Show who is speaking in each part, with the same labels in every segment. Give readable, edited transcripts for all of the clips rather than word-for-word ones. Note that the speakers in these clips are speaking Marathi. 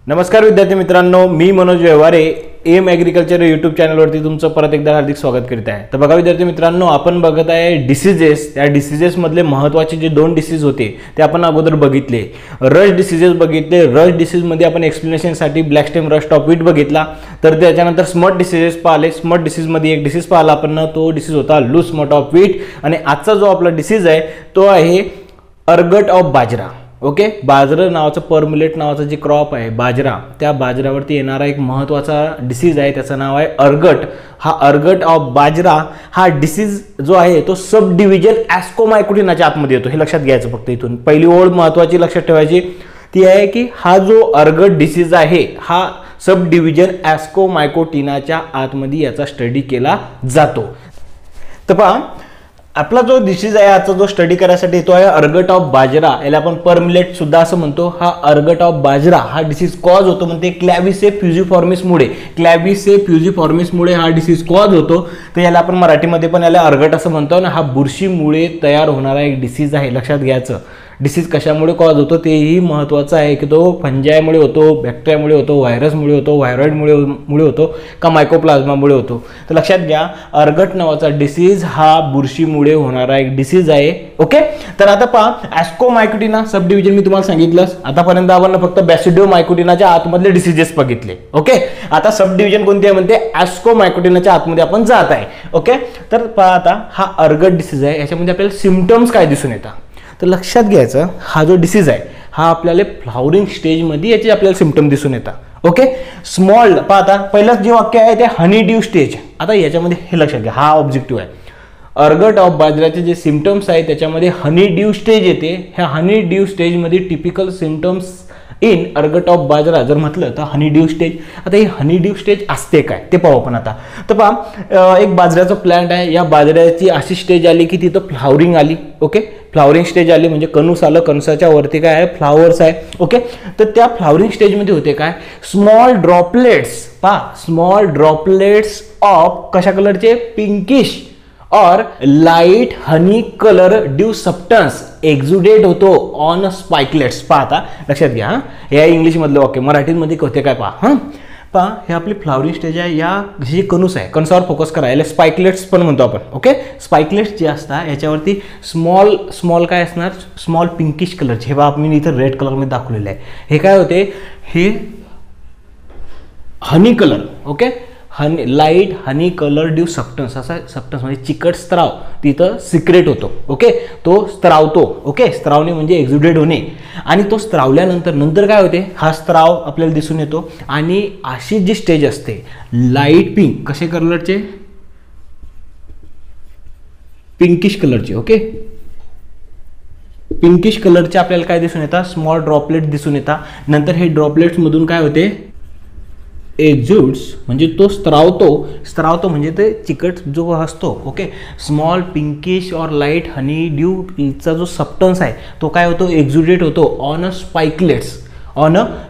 Speaker 1: नमस्कार विद्यार्थी मित्रांनो, मी Manoj Vyavahare M agriculture YouTube चॅनलवरती तुमचं परत एकदा हार्दिक स्वागत करीत आहे. तर बघा विद्यार्थी मित्रांनो, आपण बघत आहे डिसीजेस. त्या डिसीजेसमधले महत्त्वाचे जे 2 डिसीज होते ते आपण अगोदर बघितले. रश डिसीजेस बघितले. रश डिसीजमध्ये आपण एक्सप्लेनेशनसाठी ब्लॅक स्टेम रश टॉप वीट बघितला. तर त्याच्यानंतर स्मट डिसीजेस पाहिले. स्मट डिसीजमध्ये एक डिसीज पाहिला आपण, तो डिसीज होता लूज स्मट ऑफ वीट. आणि आजचा जो आपला डिसीज आहे तो आहे अर्गट ऑफ बाजरा. ओके, बाजरा नावाचं परमिलेट नावाचं जे क्रॉप आहे बाजरा, त्या बाजऱ्यावरती येणारा एक महत्त्वाचा डिसीज आहे, त्याचं नाव आहे अर्गट. हा अर्गट ऑफ बाजरा हा डिसीज जो आहे तो सब डिव्हिजन ॲस्कोमायकोटिनाच्या आतमध्ये येतो. हे लक्षात घ्यायचं. फक्त इथून पहिली ओळ महत्त्वाची लक्षात ठेवायची ती आहे की हा जो अर्गट डिसीज आहे हा सब डिव्हिजन ॲस्कोमायकोटिनाच्या आतमध्ये याचा स्टडी केला जातो. तर पहा, आपला जो डिसीज आहे आजचा जो स्टडी करायसाठी तो आहे अर्गट ऑफ बाजरा. याला आपण परमिलेट सुद्धा असं म्हणतो. हा अर्गट ऑफ बाजरा हा डिसीज कॉज होतो म्हणते क्लॅव्हिसे फ्युजिफॉर्मिसमुळे. क्लॅव्हिसे फ्युजिफॉर्मिसमुळे हा डिसीज कॉज होतो. तर याला आपण मराठीमध्ये पण याला अर्गट असं म्हणतो. आणि हा बुरशीमुळे तयार होणारा एक डिसीज आहे. लक्षात घ्यायचं. डिसीज कशामुळे कॉज होतो तेही महत्त्वाचं आहे की तो फंजायमुळे होतो, बॅक्टेरियामुळे होतो, व्हायरसमुळे होतो, व्हायरॉइडमुळे होतो का मायकोप्लाझ्मामुळे होतो. तर लक्षात घ्या, अर्गट नावाचा डिसीज हा बुरशीमुळे होणारा एक डिसीज आहे. ओके, तर आता पहा, ॲस्कोमायकोटिना सब डिव्हिजन मी तुम्हाला सांगितलं. आतापर्यंत आपण फक्त बॅसिडिओमायकोटिनाच्या आतमधले डिसीजेस बघितले. ओके, आता सब डिव्हिजन कोणती आहे म्हणते ॲस्कोमायकोटिनाच्या आतमध्ये आपण जात आहे. ओके, तर पहा, आता हा अर्गट डिसीज आहे. याच्यामध्ये आपल्याला सिम्पटम्स काय दिसून येतात तर लक्षात घ्यायचं, हा जो डिसीज आहे हा आपल्याला फ्लॉवरिंग स्टेजमध्ये याचे आपल्याला सिम्पटम दिसून येतात. ओके, स्मॉल पाहता पहिलंच जे वाक्य आहे ते हनी ड्यू स्टेज. आता याच्यामध्ये हे लक्षात घ्या, हा ऑब्जेक्टिव्ह आहे. अर्गट ऑफ बाजऱ्याचे जे सिम्पटम्स आहेत त्याच्यामध्ये हनी ड्यू स्टेज येते. ह्या हनी ड्यू स्टेजमध्ये typical symptoms in ergot of bajra जर म्हटलं तर हनी ड्यू स्टेज. आता ही हनी ड्यू स्टेज असते काय ते पाहू आपण आता. तर पहा, एक बाजऱ्याचं प्लांट आहे. या बाजऱ्याची अशी स्टेज आली की तिथं फ्लॉवरिंग आली. ओके, फ्लॉवरिंग स्टेज आली म्हणजे कणूस आलं, कणसाच्या वरती काय आहे फ्लॉवर्स आहे. ओके, तर त्या फ्लॉवरिंग स्टेजमध्ये होते काय स्मॉल ड्रॉपलेट्स. पहा, स्मॉल ड्रॉपलेट्स ऑफ कशा कलरचे पिंकिश और लाइट हनी कलर ड्यू सबस्टन्स एक्झुडेट होतो ऑन स्पाइकलेट्स. पाहता लक्षात घ्या, हे इंग्लिश मधलं वाक्य. मराठीमध्ये होते काय पहा. पहा, हे आपली फ्लॉवरिंग स्टेज आहे. या जे कणूस आहे कणसावर फोकस करा, याला स्पाइकलेट्स पण म्हणतो आपण. ओके, स्पाइकलेट्स जे असतात याच्यावरती स्मॉल काय असणार, स्मॉल पिंकिश कलरचे. हे मी इथं रेड कलरमध्ये दाखवलेलं आहे. हे काय होते, हे हनी कलर. ओके, लाईट हनी कलर ड्यू सबस्टन्स. असा सबस्टन्स म्हणजे चिकट स्त्राव तिथं सिक्रेट होतो. ओके, तो स्त्रावतो. ओके, स्त्रावणे म्हणजे एक्झुडेट होणे. आणि तो स्त्रावल्यानंतर काय होते, हा स्त्राव आपल्याला दिसून येतो. आणि अशी जी स्टेज असते लाईट पिंक, कसे कलरचे पिंकिश कलरचे. ओके, पिंकिश कलरचे आपल्याला काय दिसून येतात, स्मॉल ड्रॉपलेट दिसून येतात. नंतर हे ड्रॉपलेट्समधून काय होते एक्झुड्स म्हणजे तो स्त्रावतो म्हणजे ते चिकट जो असतो. ओके, स्मॉल पिंकिश और लाईट हनी ड्यूचा जो सबस्टन्स आहे तो काय होतो एक्झुडेट होतो ऑन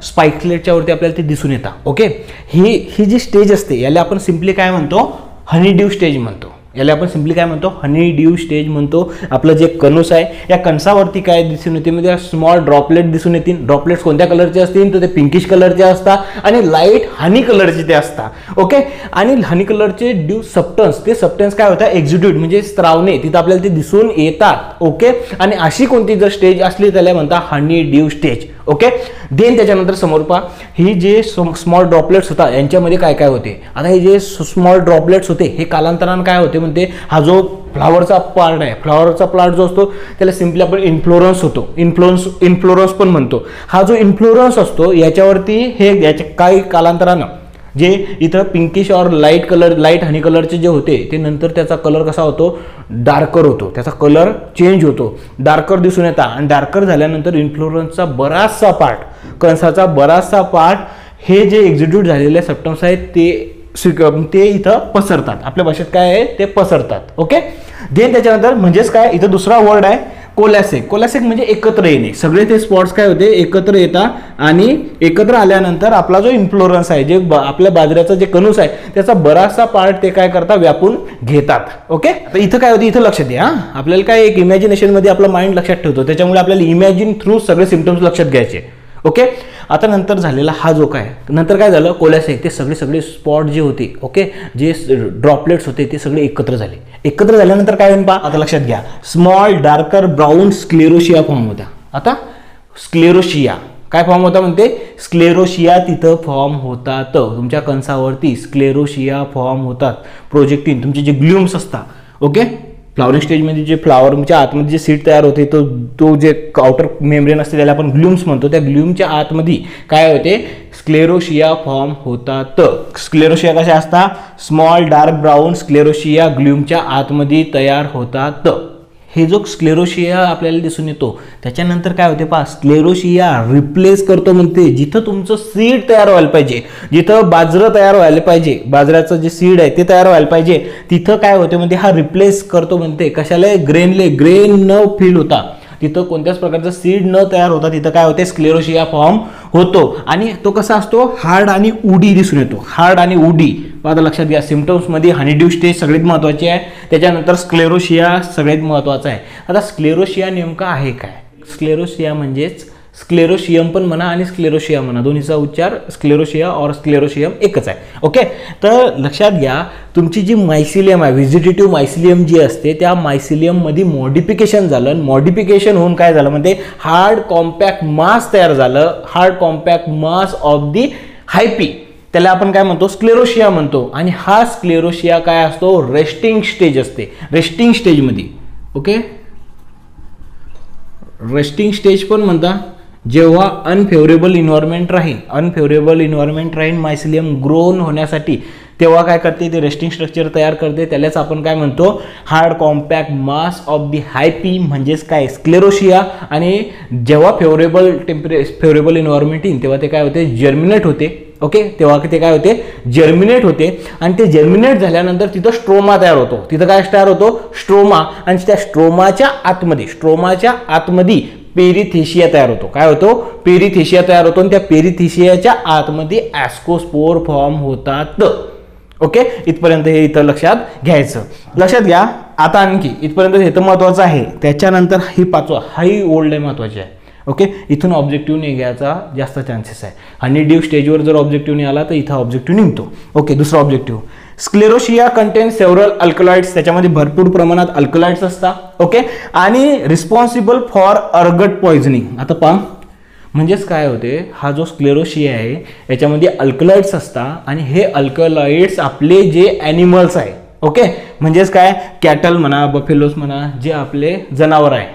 Speaker 1: स्पाइकलेटच्या वरती आपल्याला ते दिसून येतात. ओके, ही जी स्टेज असते याला आपण सिम्पली काय म्हणतो, हनी ड्यू स्टेज म्हणतो. याला आपण सिम्पली काय म्हणतो, हनी ड्यू स्टेज म्हणतो. आपलं जे कणूस आहे या कणसावरती काय दिसून येते म्हणजे स्मॉल ड्रॉपलेट दिसून येतील. ड्रॉपलेट्स कोणत्या कलरचे असतील तर ते पिंकिश कलरचे असतात आणि लाईट हनी कलरचे ते असतात. ओके, आणि हनी कलरचे ड्यू सबस्टन्स, ते सबस्टन्स काय होतात एक्झिक्यूट म्हणजे स्त्रावणे, तिथं आपल्याला ते दिसून येतात. ओके, आणि अशी कोणती जर स्टेज असली त्याला म्हणतात honeydew stage. Okay, then त्याच्यानंतर समोर पहा, ही जे स्मॉल ड्रॉपलेट्स होतात यांच्यामध्ये काय काय होते. आता हे जे स्मॉल ड्रॉपलेट्स होते हे कालांतराने काय होते म्हणते, हा जो फ्लॉवरचा पार्ट आहे, फ्लॉवरचा प्लांट जो असतो त्याला सिम्पली आपण इन्फ्लोरन्स होतो, इन्फ्लोरन्स पण म्हणतो. हा जो इन्फ्लोरन्स असतो याच्यावरती हे याच्या काही कालांतरानं जे इथं पिंकिश और लाईट हनी कलरचे जे होते ते नंतर त्याचा कलर कसा होतो, डार्कर होतो. त्याचा कलर चेंज होतो, डार्कर दिसून येतात. आणि डार्कर झाल्यानंतर इन्फ्लोरन्सचा बराचसा पार्ट, कणसाचा बराचसा पार्ट हे जे एक्झिक्यूट झालेले सबस्टन्स आहेत ते इथं पसरतात. आपल्या भाषेत काय आहे ते पसरतात. ओके, देन त्याच्यानंतर म्हणजेच काय इथं दुसरा वर्ड आहे कोलॅसेक. कोलॅसेक म्हणजे एकत्र येणे. सगळे ते स्पॉट्स काय होते एकत्र येतात आणि एकत्र आल्यानंतर आपला जो इन्फ्लोरन्स आहे, जे आपल्या बाजऱ्याचा जे कणूस आहे त्याचा बराचसा पार्ट ते काय करतात व्यापून घेतात. ओके, तर इथं काय होते इथं लक्षात द्या. आपल्याला काय एक इमॅजिनेशन मध्ये आपला माइंड लक्षात ठेवतो, त्याच्यामुळे आपल्याला इमॅजिन थ्रू सगळे सिम्पटम्स लक्षात घ्यायचे. ओके. आता नंतर झालेला हा जो काय नंतर काय झालं, कोलॅसेक ते सगळे स्पॉट जे होते, ओके, जे ड्रॉपलेट्स होते ते सगळे एकत्र झाले. एकत्र झाल्यानंतर काय होईल पहा, आता लक्षात घ्या, स्मॉल डार्कर ब्राऊन स्क्लेरोशिया फॉर्म होता. आता स्क्लेरोशिया काय फॉर्म होता म्हणते, स्क्लेरोशिया तिथं फॉर्म होतात. तुमच्या कंसावरती स्क्लेरोशिया फॉर्म होतात. प्रोजेक्टिन तुमचे जे ग्लूम्स असतात, ओके, फ्लावरिंग स्टेजमध्ये जे फ्लावरच्या आतमध्ये जे सीड तयार होते तो जे आउटर मेम्ब्रेन असते त्याला आपण ग्लूम्स म्हणतो. त्या ग्लूमच्या आतमध्ये काय होते, स्क्लेरोशिया फॉर्म होतात. स्क्लेरोशिया कशा असतात, स्मॉल डार्क ब्राऊन स्क्लेरोशिया ग्लूमच्या आतमध्ये तयार होतात. हे जो स्क्लेरोशिया आपल्याला दिसून येतो त्याच्यानंतर काय होते पहा, स्क्लेरोशिया रिप्लेस करतो म्हणते. जिथं तुमचं सीड तयार व्हायला पाहिजे, जिथं बाजरं तयार व्हायला पाहिजे, बाजऱ्याचं जे सीड आहे ते तयार व्हायला पाहिजे, तिथं काय होते म्हणते, हा रिप्लेस करतो म्हणते. कशाला, ग्रेन न फील होता, तिथं कोणत्याच प्रकारचं सीड न तयार होता, तिथं काय होते, स्क्लेरोशिया फॉर्म होतो. आणि तो कसा असतो, हार्ड आणि उडी दिसून येतो. हार्ड आणि उडी आता लक्षात घ्या. सिम्पटम्समध्ये हनीड्यू स्टेज सगळ्यात महत्त्वाची आहे, त्याच्यानंतर स्क्लेरोशिया सगळ्यात महत्त्वाचा आहे. आता स्क्लेरोशिया नेमका आहे काय, स्क्लेरोशिया म्हणजेच स्क्लेरोशियम पण म्हणा आणि स्क्लेरोशिया म्हणा, दोन्हीचा उच्चार स्क्लेरोशिया और स्क्लेरोशियम एकच आहे. ओके, तर लक्षात घ्या, तुमची जी मायसिलियम आहे, व्हेजिटेटिव्ह मायसिलियम जी असते, त्या मायसिलियममध्ये मॉडिफिकेशन झालं. मॉडिफिकेशन होऊन काय झालं म्हणजे हार्ड कॉम्पॅक्ट मास तयार झालं. Hard compact mass of the hyphae, त्याला आपण काय म्हणतो, स्क्लेरोशिया म्हणतो. आणि हा स्क्लेरोशिया काय असतो, रेस्टिंग स्टेज असते. रेस्टिंग स्टेजमध्ये, ओके, रेस्टिंग स्टेज पण म्हणता. जेव्हा अनफेवरेबल इन्व्हायरमेंट राहील मायसिलियम ग्रोन होण्यासाठी, तेव्हा काय करते, ते रेस्टिंग स्ट्रक्चर तयार करते. त्यालाच आपण काय म्हणतो, hard compact mass of the hyphae म्हणजेच काय, स्क्लेरोशिया. आणि जेव्हा फेवरेबल इन्व्हायरमेंट येईल तेव्हा ते काय होते, जर्मिनेट होते. ओके, तेव्हा ते काय होते, जर्मिनेट होते. आणि ते जर्मिनेट झाल्यानंतर तिथं स्ट्रोमा तयार होतो. तिथं काय तयार होतो, स्ट्रोमा. आणि त्या स्ट्रोमाच्या आतमध्ये पेरिथेशिया तयार होतो. काय होतो, पेरिथेशिया तयार होतो. आणि त्या पेरिथेशियाच्या आतमध्ये ॲस्कोस्पोर फॉर्म होतात. ओके, इथपर्यंत हे इथं लक्षात घ्यायचं. लक्षात घ्या. आता आणखी इथपर्यंत हे तर महत्त्वाचं आहे. त्याच्यानंतर ही पाचवा, हाही ओल्ड आहे, महत्त्वाची आहे. ओके, इथून ऑब्जेक्टिव्ह निघायचा जास्त चान्सेस आहे. हनीड्यू स्टेजवर जर ऑब्जेक्टिव्ह नाही आला तर इथं ऑब्जेक्टिव्ह निघतो. ओके, दुसरा ऑब्जेक्टिव्ह, स्क्लेरोशिया कंटेन सेव्हरल अल्कलॉइड्स, त्याच्यामध्ये भरपूर प्रमाणात अल्कलॉइड्स असतात. ओके, आणि रिस्पॉन्सिबल फॉर अर्गट पॉइझनिंग. आता पहा, म्हणजेच काय होते, हा जो स्क्लेरोशिया आहे याच्यामध्ये अल्कलॉइड्स असतात. आणि हे अल्कलॉइड्स आपले जे ॲनिमल्स आहे, ओके, म्हणजेच काय, कॅटल म्हणा, बफेलोस म्हणा, जे आपले जनावर आहे,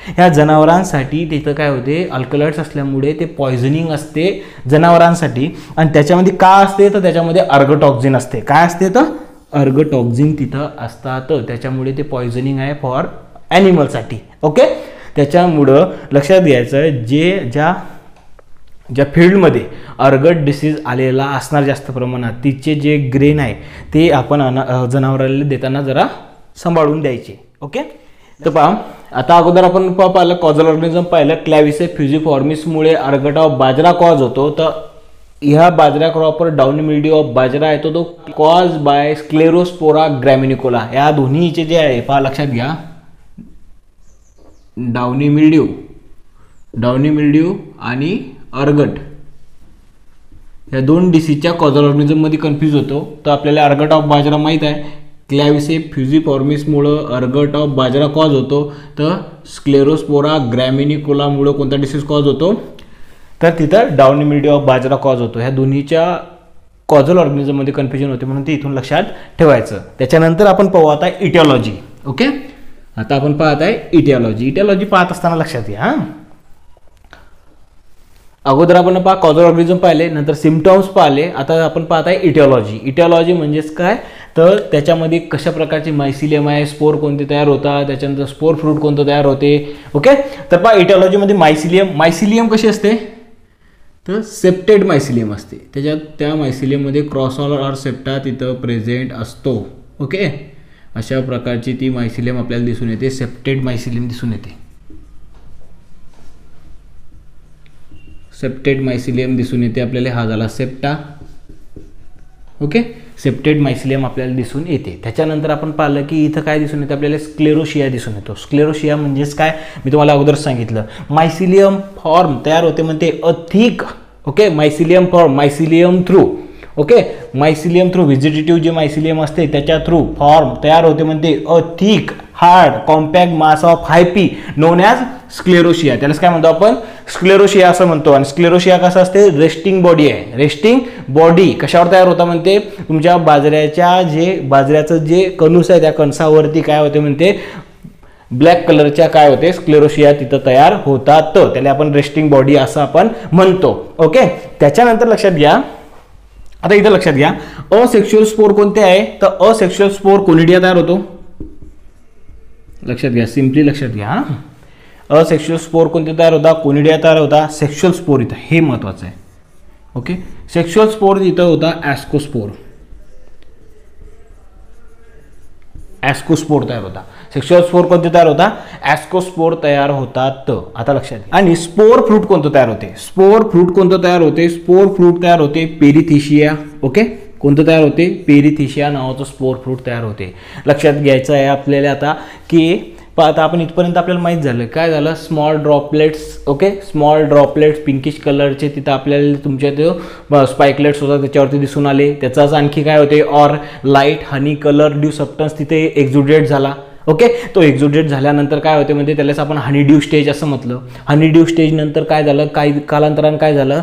Speaker 1: ह्या जनावरांसाठी तिथं काय होते, अल्कलॉइड्स असल्यामुळे ते पॉयझनिंग असते जनावरांसाठी. आणि त्याच्यामध्ये का असते, तर त्याच्यामध्ये अर्गटॉक्झिन असते. काय असते, तर अर्गटॉक्झिन तिथं असतात. त्याच्यामुळे ते पॉयझनिंग आहे फॉर ॲनिमलसाठी. ओके, त्याच्यामुळं लक्षात घ्यायचं, ज्या फील्डमध्ये अर्गट डिसीज आलेला असणार जास्त प्रमाणात, तिचे जे ग्रेन आहे ते आपण जनावरांना देताना जरा सांभाळून द्यायचे. ओके, तर पहा, आता अगोदर आपण पाहिलं कॉझल ऑर्गॅनिझम पाहिलं. क्लॅव्हिसे फ्युजिफॉर्मिसमुळे अर्गट ऑफ बाजरा कॉज होतो. तर ह्या बाजरा क्रॉपर डाउनी मिल्ड्यू ऑफ बाजरा येतो, तो कॉज बाय स्क्लेरोस्पोरा ग्रॅमिनिकोला. या दोन्हीचे जे आहे पहा, लक्षात घ्या, डाउनी मिल्ड्यू आणि अर्गट, या दोन डिसीजच्या कॉझल ऑर्गॅनिझममध्ये कन्फ्यूज होतो. तर आपल्याला अर्गट ऑफ बाजरा माहीत आहे, क्लॅव्हिसे फ्युजिफॉर्मिसमुळं अर्गट ऑफ बाजरा कॉज होतो. तर स्क्लेरोस्पोरा ग्रॅमिनिकोलामुळं कोणता डिसीज कॉज होतो, तर तिथं डाउनी मिल्ड्यू ऑफ बाजरा कॉज होतो. ह्या दोन्हीच्या कॉझल ऑर्गॅनिझममध्ये कन्फ्युजन होते, म्हणून ते इथून लक्षात ठेवायचं. त्याच्यानंतर आपण पाहू आता इटिओलॉजी. ओके, आता आपण पाहत आहे इटिओलॉजी पाहत असताना लक्षात घ्या. हां, अगोदर आपण कॉझल ऑर्गॅनिझम पाहिले, नंतर सिम्पटम्स पाहिले. आता आपण पाहत आहे इटिओलॉजी म्हणजेच काय, तर त्याच्यामध्ये कशा प्रकारचे मायसिलियम आहे, स्पोर कोणते तयार होतात, त्याच्यानंतर स्पोर फ्रूट कोणतं तयार होते. ओके, तर पहा, इटिओलॉजीमध्ये मायसिलियम कशी असते, तर सेप्टेड मायसिलियम असते. त्याच्यात त्या मायसिलियममध्ये क्रॉसऑल ऑर सेप्टा तिथं प्रेझेंट असतो. ओके, अशा प्रकारची ती मायसिलियम आपल्याला दिसून येते, सेप्टेड मायसिलियम दिसून येते. सेप्टेड मायसिलियम दिसून येते आपल्याला. हा झाला सेप्टा. ओके, सेप्टेड मायसिलियम आपल्याला दिसून येते. त्याच्यानंतर आपण पाहिलं की इथं काय दिसून येतं आपल्याला, स्क्लेरोशिया दिसून येतो. स्क्लेरोशिया म्हणजेच काय मी तुम्हाला अगोदर सांगितलं, मायसिलियम फॉर्म तयार होते म्हणते a thick, okay, mycelium form, mycelium through, okay, mycelium through, vegetative जे मायसिलियम असते त्याच्या थ्रू फॉर्म तयार होते म्हणते a thick hard compact mass of hyphae known as sclerotia. त्यालाच काय म्हणतो आपण, स्क्लेरोशिया असं म्हणतो. आणि स्क्लेरोशिया कसं असते, रेस्टिंग बॉडी आहे. रेस्टिंग बॉडी कशावर तयार होता म्हणते, तुमच्या बाजऱ्याचं जे कणूस आहे त्या कणसावरती काय होते म्हणते, ब्लॅक कलरच्या काय होते, स्क्लेरोशिया तिथं तयार होतात. त्याला आपण रेस्टिंग बॉडी असं आपण म्हणतो. ओके, त्याच्यानंतर लक्षात घ्या, आता इथं लक्षात घ्या, असेक्शुअल स्पोर कोणते आहे, तर असेक्शुअल स्पोर कोनिडिया तयार होतो. लक्षात घ्या, सिम्पली लक्षात घ्या, असेक्शुअल स्पोर कोणते तयार होता, कोनिडिया तयार होता. सेक्शुअल स्पोर इथं हे महत्वाचं आहे. ओके, सेक्शुअल स्पोर इथं होता ॲस्कोस्पोर, ॲस्कोस्पोर तयार होता. सेक्शुअल स्पोर कोणते तयार होता, ॲस्कोस्पोर तयार होतात. आता लक्षात घ्या, आणि स्पोर फ्रूट कोणतं तयार होते, स्पोर फ्रूट कोणतं तयार होते, स्पोर फ्रूट तयार होते पेरिथिशिया. ओके, कोणतं तयार होते, पेरिथिशिया नावाचं स्पोर फ्रूट तयार होते. लक्षात घ्यायचं आहे आपल्याला आता की आता आपण इथपर्यंत आपल्याला माहीत झालं काय झालं, small droplets, okay, small droplets pinkish कलरचे तिथं आपल्याला तुमच्या ते स्पाइकलेट्स होतात त्याच्यावरती दिसून आले. त्याचाच आणखी काय होते, or light honey colour due substance तिथे एक्झुडेट झाला. ओके, तो एक्झुडेट झाल्यानंतर काय होते म्हणजे त्यालाच आपण हनी ड्यू स्टेज असं म्हटलं. हनी ड्यू स्टेज नंतर काय झालं, काही कालांतरानं काय झालं,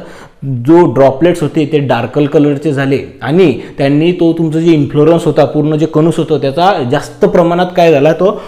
Speaker 1: जो ड्रॉपलेट्स होते ते डार्कल कलरचे झाले आणि त्यांनी तो तुमचं जे इन्फ्लोरन्स होता, पूर्ण जे कणूस होतं त्याचा जास्त प्रमाणात काय झाला, तो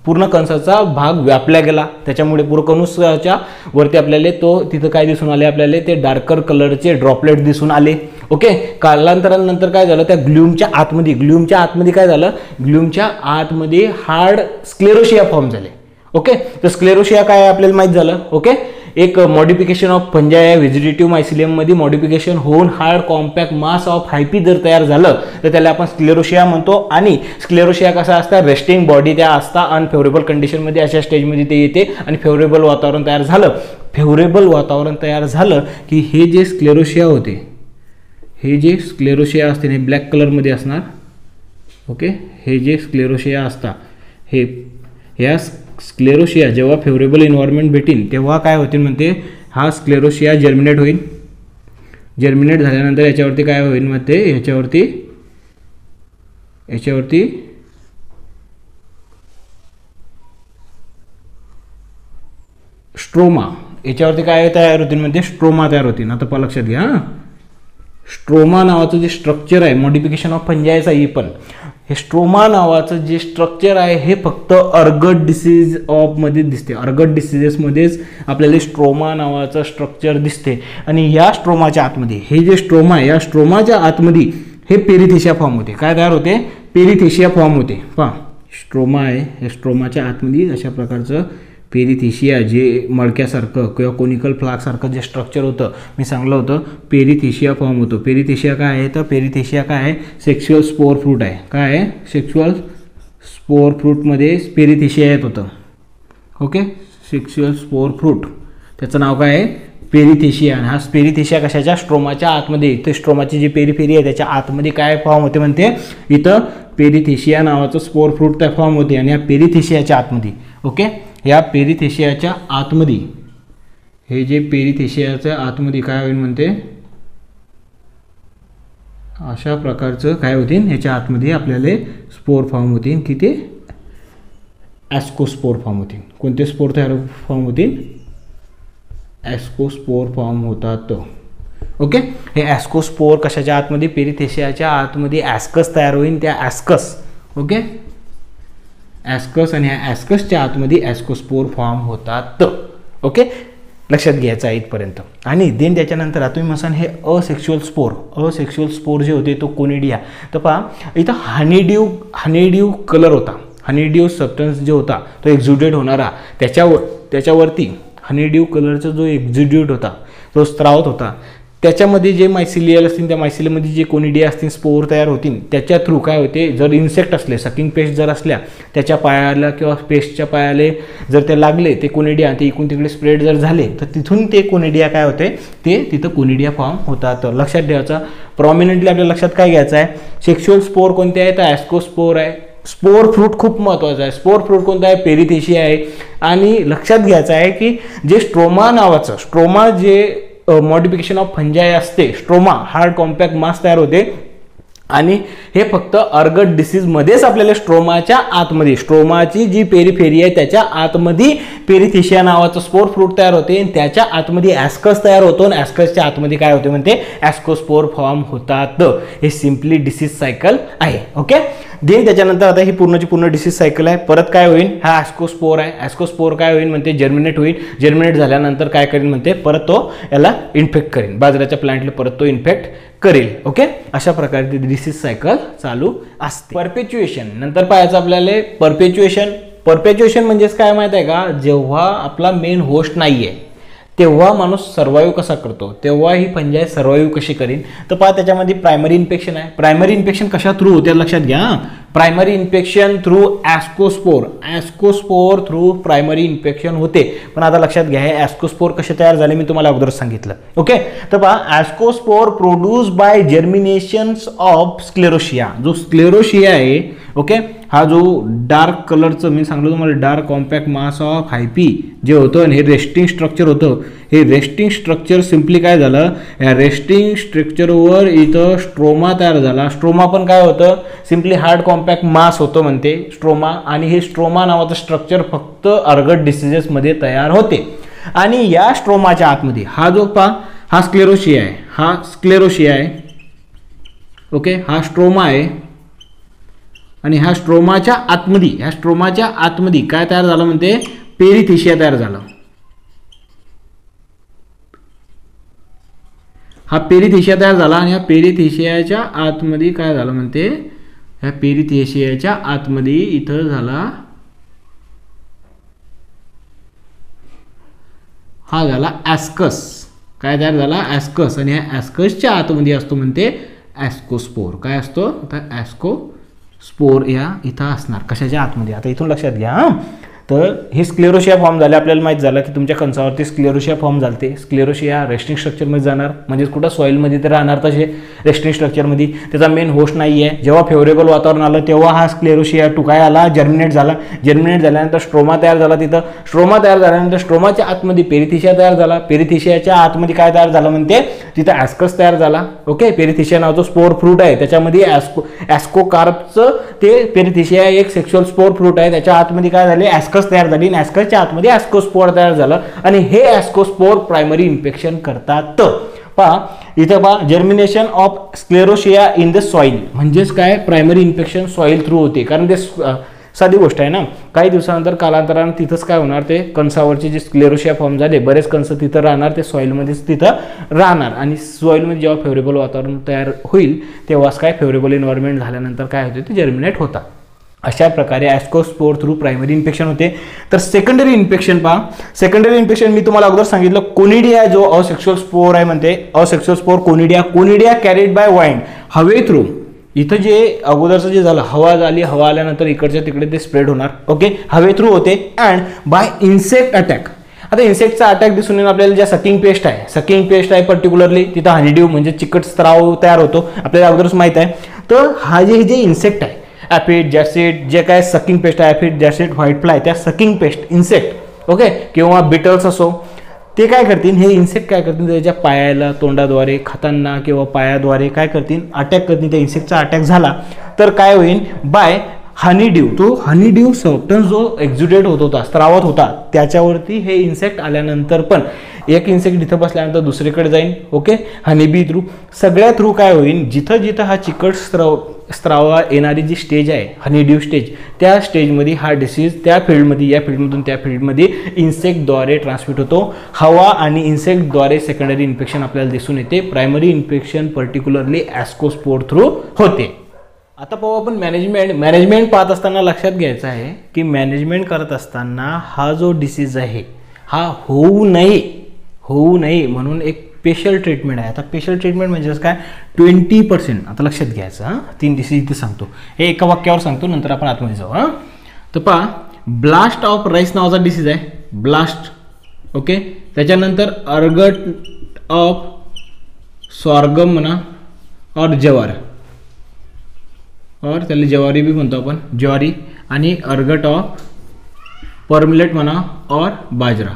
Speaker 1: पूर्ण कणसाचा भाग व्यापला गेला. त्याच्यामुळे पूर्ण कणूसाच्या वरती आपल्याला तो तिथं काय दिसून आले, आपल्याला ते डार्कर कलरचे ड्रॉपलेट दिसून आले. ओके, कालांतरानंतर काय झालं, त्या ग्ल्यूमच्या आतमध्ये काय झालं, ग्ल्यूमच्या आतमध्ये हार्ड स्क्लेरोशिया फॉर्म झाले. ओके, तर स्क्लेरोशिया काय आहे आपल्याला माहित झालं. ओके, एक मॉडिफिकेशन ऑफ फंजाई आहे, व्हेजिटेटिव्ह मायसिलियम मध्ये मॉडिफिकेशन होऊन हार्ड कॉम्पॅक्ट मास ऑफ हायपी जर तयार झालं तर त्याला आपण स्क्लेरोशिया म्हणतो. आणि स्क्लेरोशिया कसा असतात, रेस्टिंग बॉडी त्या असतात, अनफेवरेबल कंडिशनमध्ये अशा स्टेजमध्ये ते येते आणि फेवरेबल वातावरण तयार झालं. फेवरेबल वातावरण तयार झालं की हे जे स्क्लेरोशिया होते, हे जे स्क्लेरोशिया असते हे ब्लॅक कलरमध्ये असणार. ओके, हे जे स्क्लेरोशिया असतात हे या स्क्लेरोशिया जेव्हा फेवरेबल एन्व्हायरमेंट भेटेल तेव्हा काय होतील म्हणते, हा स्क्लेरोशिया जर्मिनेट होईल. जर्मिनेट झाल्यानंतर याच्यावरती काय होईल म्हणते, याच्यावरती स्ट्रोमा, याच्यावरती काय तयार होतील म्हणते, स्ट्रोमा तयार होतील. आता पण लक्षात घ्या, स्ट्रोमा नावाचं जे स्ट्रक्चर आहे मॉडिफिकेशन ऑफ फंजाईचा, ही पण हे स्ट्रोमा नावाचं जे स्ट्रक्चर आहे हे फक्त अर्गट डिसीज ऑफ मध्ये दिसते. अर्गट डिसीजेसमध्येच आपल्याला स्ट्रोमा नावाचं स्ट्रक्चर दिसते. आणि या स्ट्रोमाच्या आतमध्ये हे जे स्ट्रोमा आहे, या स्ट्रोमाच्या आतमध्ये हे पेरिथिशिया फॉर्म होते. काय तयार होते, पेरिथिशिया फॉर्म होते. पहा, स्ट्रोमा आहे, हे स्ट्रोमाच्या आतमध्ये अशा प्रकारचं पेरिथिशिया जे मडक्यासारखं किंवा कोनिकल फ्लाकसारखं जे स्ट्रक्चर होतं मी सांगलं होतं, पेरिथिशिया फॉर्म होतो. पेरिथिशिया काय आहे, तर पेरिथिशिया काय आहे, सेक्शुअल स्पोर फ्रूट आहे. काय आहे, सेक्शुअल स्पोर फ्रूटमध्ये पेरिथिशिया येत होतं. ओके, सेक्शुअल स्पोर फ्रूट त्याचं नाव काय आहे, पेरिथिशिया. आणि हा पेरिथिशिया कशाच्या, स्ट्रोमाच्या आतमध्ये, इथे स्ट्रोमाची जी पेरिफेरी आहे त्याच्या आतमध्ये काय फॉर्म होते म्हणते, इथं पेरिथिशिया नावाचं स्पोर फ्रूट त्या फॉर्म होते. आणि या पेरिथिशियाच्या आतमध्ये, ओके, या पेरिथिशियाच्या आतमध्ये, हे जे पेरिथिशियाच्या आतमध्ये काय होईल म्हणते, अशा प्रकारचं काय होतील, ह्याच्या आतमध्ये आपल्याला स्पोर फॉर्म होतील की ते ॲस्कोस्पोर फॉर्म होतील. कोणते स्पोर तयार फॉर्म होतील, ॲस्कोस्पोर फॉर्म होतात. ओके, हे ॲस्कोस्पोर कशाच्या आतमध्ये, पेरिथिशियाच्या आतमध्ये ॲस्कस तयार होईल. त्या ॲस्कस, ओके, ॲस्कस, आणि ह्या ॲस्कसच्या आतमध्ये ॲस्कोस्पोर फॉर्म होतात. ओके, लक्षात घ्यायचं आहे इथपर्यंत. आणि देन त्याच्यानंतर आता तुम्ही म्हणसान हे असेक्शुअल स्पोर जे होते तो कोनिडिया. तर पहा इथं हनीड्यू कलर होता, हनीड्यू सबस्टन्स जो होता तो एक्झुडेट होणारा, त्याच्यावरती हनीड्यू कलरचा जो एक्झुड्यूट होता तो स्त्रावत होता. त्याच्यामध्ये जे मायसिलियल असतील त्या मायसिलियामध्ये जे कोनिडिया असतील स्पोर तयार होतील त्याच्या थ्रू काय होते, जर इन्सेक्ट असले सकिंग पेस्ट जर असल्या त्याच्या पायाला किंवा पेस्टच्या पायाले जर ते लागले ते कोनिडिया ते इकडून तिकडे स्प्रेड जर झाले तर तिथून ते कोनिडिया काय होते, ते तिथं कोनिडिया फॉर्म होतात. तर लक्षात ठेवायचं प्रॉमिनंटली आपल्या लक्षात काय घ्यायचं आहे, सेक्शुअल स्पोर कोणते आहे तर ॲस्कोस्पोर आहे. स्पोर फ्रूट खूप महत्त्वाचा आहे. स्पोर फ्रूट कोणता आहे, पेरिथेशिया आहे. आणि लक्षात घ्यायचं आहे की जे स्ट्रोमा नावाचं, स्ट्रोमा जे मॉडिफिकेशन ऑफ फंजाई असते, स्ट्रोमा हार्ड कॉम्पॅक्ट मास तयार होते आणि हे फक्त अर्गट डिसीजमध्येच आपल्याला स्ट्रोमाच्या आतमध्ये, स्ट्रोमाची जी पेरिफेरी आहे त्याच्या आतमध्ये पेरिथेशिया नावाचं स्पोर फ्रूट तयार होते आणि त्याच्या आतमध्ये ॲस्कस तयार होतो आणि ॲस्कसच्या आतमध्ये काय होते म्हणते ॲस्कोस्पोर फॉर्म होतात. हे सिम्पली डिसीज सायकल आहे. ओके, देन त्याच्यानंतर आता ही पूर्णची पूर्ण डिसीज सायकल आहे. परत काय होईल, हा ॲस्कोस्पोर आहे. ॲस्कोस्पोर काय होईल म्हणते जर्मिनेट होईल. जर्मिनेट झाल्यानंतर काय करेल म्हणते परत तो याला इन्फेक्ट करेल, बाजऱ्याच्या प्लांटला परत तो इन्फेक्ट करेल. ओके, अशा प्रकारे ती डिसीज सायकल चालू असते. परपेच्युएशन नंतर पाहायचं आपल्याला. परपेच्युएशन म्हणजेच काय माहित आहे का, जेव्हा आपला मेन होस्ट नाही आहे तेव्हा माणूस सर्वाईव्ह कसा करतो, तेव्हा ही फंजाई सर्वाईव्ह कशी करीन. तर पहा त्याच्यामध्ये प्रायमरी इन्फेक्शन आहे. प्रायमरी इन्फेक्शन कशा थ्रू होते लक्षात घ्या. Primary infection through ascospore, ascospore through primary infection होते. पण आता लक्षात घ्या हे ॲस्कोस्पोर कसे तयार झाले मी तुम्हाला अगोदरच सांगितलं. ओके, तर पहा ॲस्कोस्पोर प्रोड्यूस बाय जर्मिनेशन्स ऑफ स्क्लेरोशिया. जो स्क्लेरोशिया आहे, ओके, हा जो डार्क कलरचं मी सांगलो तुम्हाला डार्क कॉम्पॅक्ट मास ऑफ हायपी जे होतं आणि हे रेस्टिंग स्ट्रक्चर होतं. हे रेस्टिंग स्ट्रक्चर सिम्पली काय झालं, या रेस्टिंग स्ट्रक्चरवर इथं स्ट्रोमा तयार झाला. स्ट्रोमा पण काय होतं, सिम्पली हार्ड कॉम्पॅक्ट मास होतं म्हणते स्ट्रोमा. आणि हे स्ट्रोमा नावाचं स्ट्रक्चर फक्त अर्गट डिसीजेसमध्ये तयार होते. आणि या स्ट्रोमाच्या आतमध्ये हा जो हा स्क्लेरोशिया आहे, हा स्क्लेरोशिया आहे. ओके, हा स्ट्रोमा आहे आणि ह्या स्ट्रोमाच्या आतमध्ये काय तयार झालं म्हणते पेरिथेशिया तयार झालं. हा पेरिथेशिया तयार झाला आणि ह्या पेरिथेशियाच्या आतमध्ये काय झालं म्हणते, ह्या पेरिथेशियाच्या आतमध्ये इथं झाला हा झाला ॲस्कस. काय तयार झाला ॲस्कस. आणि ह्या ॲस्कसच्या आतमध्ये असतो म्हणते ॲस्कोस्पोर. काय असतो आता ॲस्कोस्पोर या इथं असणार कशाच्या आतमध्ये. आता इथून लक्षात घ्या. तर हे स्क्लेरोशिया फॉर्म झाले. आपल्याला माहीत झालं की तुमच्या कंसावरती स्क्लेरोशिया फॉर्म झालते. स्क्लेरोशिया रेस्टिंग स्ट्रक्चरमध्ये जाणार, म्हणजे कुठं सॉईलमध्ये ते राहणार तसे रेस्टिंग स्ट्रक्चरमध्ये. त्याचा मेन होस्ट नाही आहे. जेव्हा फेवरेबल वातावरण आलं तेव्हा हा स्क्लेरोशिया टू काय आला, जर्मिनेट झाला. जर्मिनेट झाल्यानंतर स्ट्रोमा तयार झाला. तिथं स्ट्रोमा तयार झाल्यानंतर स्ट्रोमाच्या आतमध्ये पेरिथेशिया तयार झाला. पेरिथेशियाच्या आतमध्ये काय तयार झालं म्हणते, तिथं ॲस्कस तयार झाला. ओके, पेरिथेशिया नावाचं स्पोर फ्रूट आहे, त्याच्यामध्ये ॲस्कोकार्पचं ते पेरिथेशिया एक सेक्शुअल स्पोर फ्रूट आहे. त्याच्या आतमध्ये काय झाले ॲस्कस तयार झाली. ॲस्कसच्या आतमध्ये ॲस्कोस्पोर तयार झालं आणि हे ॲस्कोस्पोर प्रायमरी इन्फेक्शन करतात. पहा इथं पहा germination of स्क्लेरोशिया in the soil म्हणजेच काय प्रायमरी इन्फेक्शन सॉईल थ्रू होते. कारण ते साधी गोष्ट आहे ना. काही दिवसानंतर कालांतरानं तिथंच काय होणार, ते कंसावरचे जे स्क्लेरोशिया फॉर्म झाले बरेच कंस तिथं राहणार, ते सॉईलमध्येच तिथं राहणार. आणि सॉईलमध्ये जेव्हा फेवरेबल वातावरण तयार होईल तेव्हाच काय फेवरेबल एन्व्हायरमेंट झाल्यानंतर काय होते ते जर्मिनेट होतात. अशा प्रकारे ॲस्कोस्पोर थ्रू प्रायमरी इन्फेक्शन होते. तर सेकंडरी इन्फेक्शन पहा. सेकंडरी इन्फेक्शन मी तुम्हाला अगोदर सांगितलं कोनिडिया जो असेक्शुअल स्पोर आहे म्हणते, asexual spore conidia carried by wind, हवे थ्रू. इथं जे अगोदरचं जे झालं हवा झाली, हवा आल्यानंतर इकडच्या तिकडे ते स्प्रेड होणार. ओके, हवे थ्रू होते. And by insect attack. आता इन्सेक्टचा अटॅक दिसून येईल आपल्याला ज्या सकिंग पेस्ट आहे पर्टिक्युलरली तिथं हनीड्यू म्हणजे चिकट स्त्राव तयार होतो, आपल्याला अगोदरच माहित आहे. तर हा जे इन्सेक्ट आहे ॲफिड जॅसिड, जे काय सकिंग पेस्ट आहे ॲफिड जॅसिड व्हाईट फ्लाय, त्या सकिंग पेस्ट इन्सेक्ट ओके किंवा बिटल्स असो, ते काय करतील, हे इन्सेक्ट काय करतील त्याच्या पायाला तोंडाद्वारे खाताना किंवा पायाद्वारे काय करतील अटॅक करतील. त्या इन्सेक्टचा अटॅक झाला तर काय होईल, बाय हनीड्यू, तो हनीड्यू सबस्टन्स जो एक्झुडेट होत होता स्त्रावत होता त्याच्यावरती हे इन्सेक्ट आल्यानंतर पण एक इन्सेक्ट इथं बसल्यानंतर दुसरीकडे जाईल. ओके, हनीबी थ्रू सगळ्या थ्रू काय होईल, जिथं जिथं हा चिकट स्त्रावा येणारी जी स्टेज आहे हनीड्यू स्टेज, त्या स्टेजमध्ये हा डिसीज त्या फील्डमध्ये या फील्डमधून त्या फील्डमध्ये इन्सेक्टद्वारे ट्रान्समिट होतो. हवा आणि इन्सेक्टद्वारे सेकंडरी इन्फेक्शन आपल्याला दिसून येते. प्रायमरी इन्फेक्शन पर्टिक्युलरली ॲस्कोस्पोर थ्रू होते. आता पाहू आपण मॅनेजमेंट पाहत असताना लक्षात घ्यायचं आहे की मॅनेजमेंट करत असताना हा जो डिसीज आहे हा होऊ नये म्हणून एक स्पेशल ट्रीटमेंट आहे. आता स्पेशल ट्रीटमेंट म्हणजे काय 20%. आता लक्षात घ्यायचं हां, 3 डिसीज इथे सांगतो, हे एका वाक्यावर सांगतो, नंतर आपण आतमध्ये जाऊ हां. तर पहा, ब्लास्ट ऑफ राईस नावाचा डिसीज आहे, ब्लास्ट. ओके, त्याच्यानंतर अर्गट ऑफ सॉर्गम म्हणा और ज्वार, और त्याला ज्वारी बी म्हणतो आपण, ज्वारी. आणि अर्गट ऑफ पर्मलेट म्हणा और बाजरा.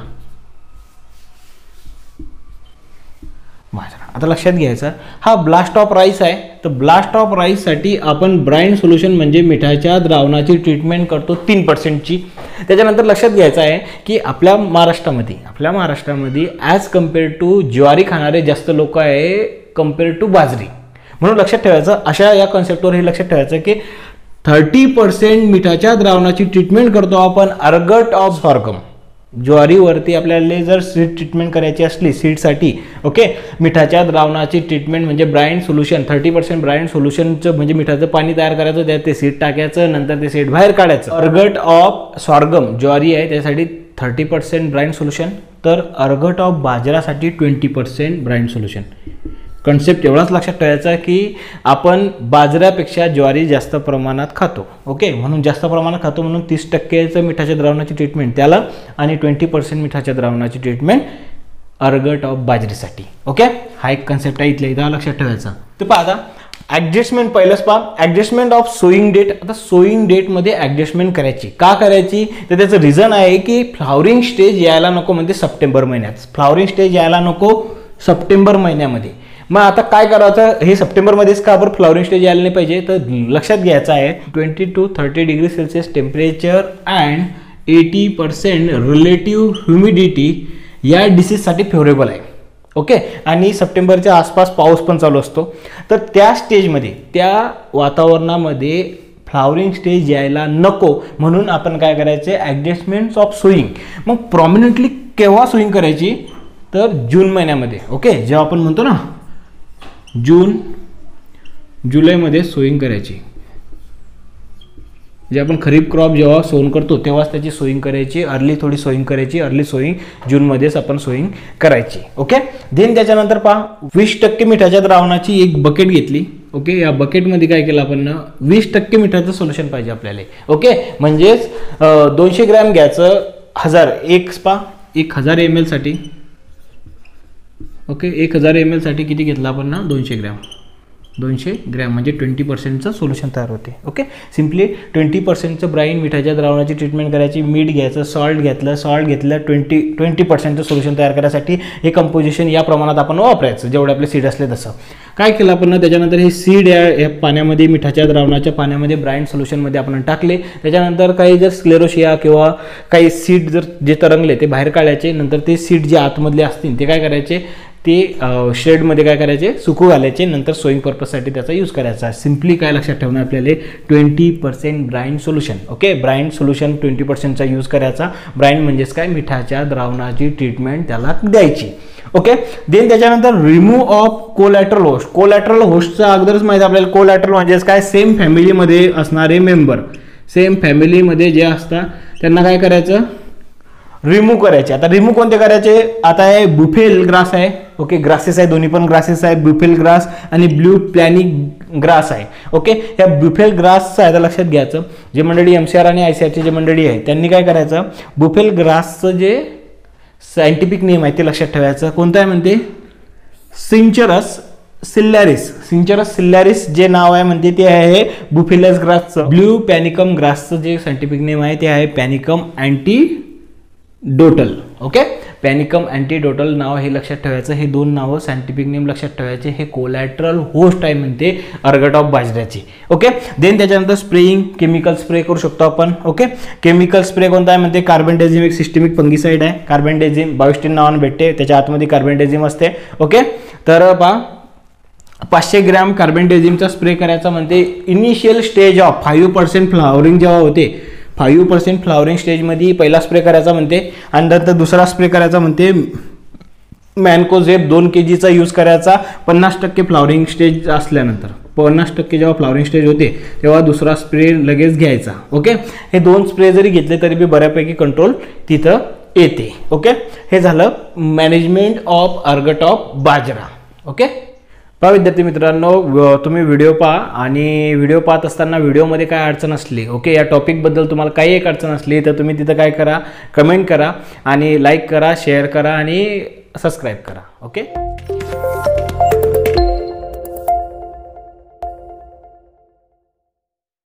Speaker 1: आता लक्षात घ्यायचं, हा ब्लास्ट ऑफ राईस आहे. तर ब्लास्ट ऑफ राईससाठी आपण ब्राईन सोल्युशन म्हणजे मिठाच्या द्रावणाची ट्रीटमेंट करतो 3%ची. त्याच्यानंतर लक्षात घ्यायचं आहे की आपल्या महाराष्ट्रामध्ये ॲज कम्पेअर टू ज्वारी खाणारे जास्त लोक आहे कम्पेअर टू बाजरी. म्हणून लक्षात ठेवायचं, अशा या कॉन्सेप्टवर हे लक्षात ठेवायचं की 30% मिठाच्या द्रावणाची ट्रीटमेंट करतो आपण अर्गट ऑफ सॉर्गम. ज्वारीवरती आपल्याला जर सीड ट्रीटमेंट करायची असली, सीडसाठी ओके, मिठाच्या द्रावणाची ट्रीटमेंट म्हणजे ब्राईन सोल्युशन 30% ब्राईन सोल्युशनचं म्हणजे मिठाचं पाणी तयार करायचं, त्यात ते सीड टाकायचं, नंतर ते सीड बाहेर काढायचं. अर्गट ऑफ सॉर्गम ज्वारी आहे त्यासाठी 30% ब्राईन सोल्युशन, तर ergot of बाजरासाठी 20% brine solution. Concept एवढाच लक्षात ठेवायचा की आपण बाजऱ्यापेक्षा ज्वारी जास्त प्रमाणात खातो. ओके, म्हणून जास्त प्रमाणात खातो म्हणून 30% मिठाच्या द्रावणाची ट्रीटमेंट त्याला आणि 20% मिठाच्या द्रावणाची ट्रीटमेंट अर्गट ऑफ बाजरीसाठी. ओके, हा एक कन्सेप्ट आहे, इथल्या इथं लक्षात ठेवायचा. तर पहा आता ॲडजस्टमेंट पहिलंच पहा, ॲडजस्टमेंट ऑफ सोईंग डेट. आता सोईंग डेटमध्ये ॲडजस्टमेंट करायची का करायची, तर त्याचं रिझन आहे की फ्लॉवरिंग स्टेज यायला नको म्हणजे सप्टेंबर महिन्यात. फ्लॉवरिंग स्टेज यायला नको सप्टेंबर महिन्यामध्ये. मग आता काय करायचं, हे सप्टेंबरमध्येच का बरं फ्लॉवरिंग स्टेज यायला नाही पाहिजे, तर लक्षात घ्यायचं आहे 20 to 30 degree Celsius temperature and 80% relative humidity या डिसीजसाठी फेवरेबल आहे. ओके, आणि सप्टेंबरच्या आसपास पाऊस पण चालू असतो. तर त्या स्टेजमध्ये, त्या वातावरणामध्ये फ्लॉवरिंग स्टेज यायला नको म्हणून आपण काय करायचे, ॲडजस्टमेंट्स ऑफ सोईंग. मग प्रॉमिनंटली केव्हा सोईंग करायची, तर जून महिन्यामध्ये. ओके, जेव्हा आपण म्हणतो ना जून जुलैमध्ये सोईंग करायची, जे आपण खरीप क्रॉप जेव्हा सोन करतो तेव्हाच त्याची सोईंग करायची. अर्ली थोडी सोईंग करायची, अर्ली सोईंग जूनमध्येच आपण सोईंग करायची. ओके, देन त्याच्यानंतर पहा 20% मिठाच्या द्रावणाची एक बकेट घेतली. ओके, या बकेटमध्ये काय केलं आपण, 20% मिठाचं सोल्युशन पाहिजे आपल्याला. ओके, म्हणजेच 200 ग्रॅम घ्यायचं, 1000 ml साठी. ओके, 1000 ml साठी किती घेतलं आपण ना, 200 ग्रॅम म्हणजे 20%चं सोल्युशन तयार होते. ओके, सिम्पली 20%चं ब्राईन मिठाच्या द्रावणाची ट्रीटमेंट करायची. मीठ घ्यायचं, सॉल्ट घेतलं 20%चं सोल्युशन तयार करायसाठी हे कंपोजिशन या प्रमाणात आपण वापरायचं, जेवढे आपले सीड असले तसं. काय केलं आपण, त्याच्यानंतर हे सीड या पाण्यामध्ये, मिठाच्या द्रावणाच्या पाण्यामध्ये ब्राईन सोल्युशनमध्ये आपण टाकले. त्याच्यानंतर काही जर स्क्लेरोशिया किंवा काही सीड जर जे तरंगले ते बाहेर काढायचे. नंतर ते सीड जे आतमधले असतील ते काय करायचे, ते शेडमध्ये काय करायचे, सुकू घालायचे. नंतर सोईंग पर्पजसाठी त्याचा यूज करायचा. सिम्पली काय लक्षात ठेवणार आपल्याला, 20% brine solution. Okay, brine solution 20%चा यूज करायचा. ब्राईन म्हणजेच काय, मिठाच्या द्रावणाची ट्रीटमेंट त्याला द्यायची. ओके, देन त्याच्यानंतर remove of collateral host. Collateral होस्टचा अगोदरच माहिती आपल्याला, कोलॅटरल म्हणजेच काय, सेम फॅमिलीमध्ये असणारे मेंबर, सेम फॅमिलीमध्ये जे असतात त्यांना काय करायचं, रिमूव्ह करायचे. आता रिमूव्ह कोणते करायचे, आता हे बुफेल ग्रास आहे. ओके, ग्रासेस आहे, दोन्ही पण ग्रासेस आहे, बुफेल ग्रास आणि ब्ल्यू प्लॅनिक ग्रास आहे. ओके, ह्या बुफेल ग्रासचं आहे लक्षात घ्यायचं. जे मंडळी MCR आणि ICRची जे मंडळी आहे त्यांनी काय करायचं, बुफेल ग्रासचं जे सायंटिफिक नेम आहे ते लक्षात ठेवायचं. कोणतं आहे म्हणते, सिंचरस सिल्ल्यारिस जे नाव आहे म्हणते ते आहे बुफेलस ग्रासचं. ब्ल्यू पॅनिकम ग्रासचं जे सायंटिफिक नेम आहे ते आहे पॅनिकम अँटीडोटल. ओके, पॅनिकम अँटीडोटल नाव हे लक्षात ठेवायचं. हे दोन नावं सायंटिफिक नेम लक्षात ठेवायचे. हे कोलॅटरल होस्ट आहे म्हणते अर्गट ऑफ बाजऱ्याची. ओके, देन त्याच्यानंतर स्प्रेइंग, केमिकल स्प्रे करू शकतो आपण. ओके, केमिकल स्प्रे कोणता आहे म्हणते, कार्बेंडेझिम एक सिस्टेमिक फंगिसाइड आहे. कार्बेंडेझिम बायोस्टिन नावाने भेटते, त्याच्या आतमध्ये कार्बेंडेझिम असते. ओके, तर पहा 500 ग्रॅम कार्बेंडेझिमचा स्प्रे करायचा म्हणते. इनिशियल स्टेज ऑफ 5% फ्लॉवरिंग जेव्हा होते, 5% फ्लॉवरिंग स्टेजमध्ये पहिला स्प्रे करायचा म्हणते. आणि नंतर दुसरा स्प्रे करायचा म्हणते मॅनकोझेब 2 kgचा यूज करायचा 50% फ्लॉवरिंग स्टेज असल्यानंतर. 50% जेव्हा फ्लॉवरिंग स्टेज होते तेव्हा दुसरा स्प्रे लगेच घ्यायचा. ओके, हे 2 स्प्रे जरी घेतले तरी बी बऱ्यापैकी कंट्रोल तिथं येते. ओके, हे झालं management of ergot of bajra. Okay, पहा विद्यार्थी मित्रांनो, तुम्ही व्हिडिओ पहा आणि व्हिडिओ पाहत असताना व्हिडिओमध्ये काय अडचण असली, ओके, या टॉपिकबद्दल तुम्हाला काही एक अडचण असली तर तुम्ही तिथं काय करा, कमेंट करा आणि लाईक करा, शेअर करा आणि सबस्क्राईब करा. ओके.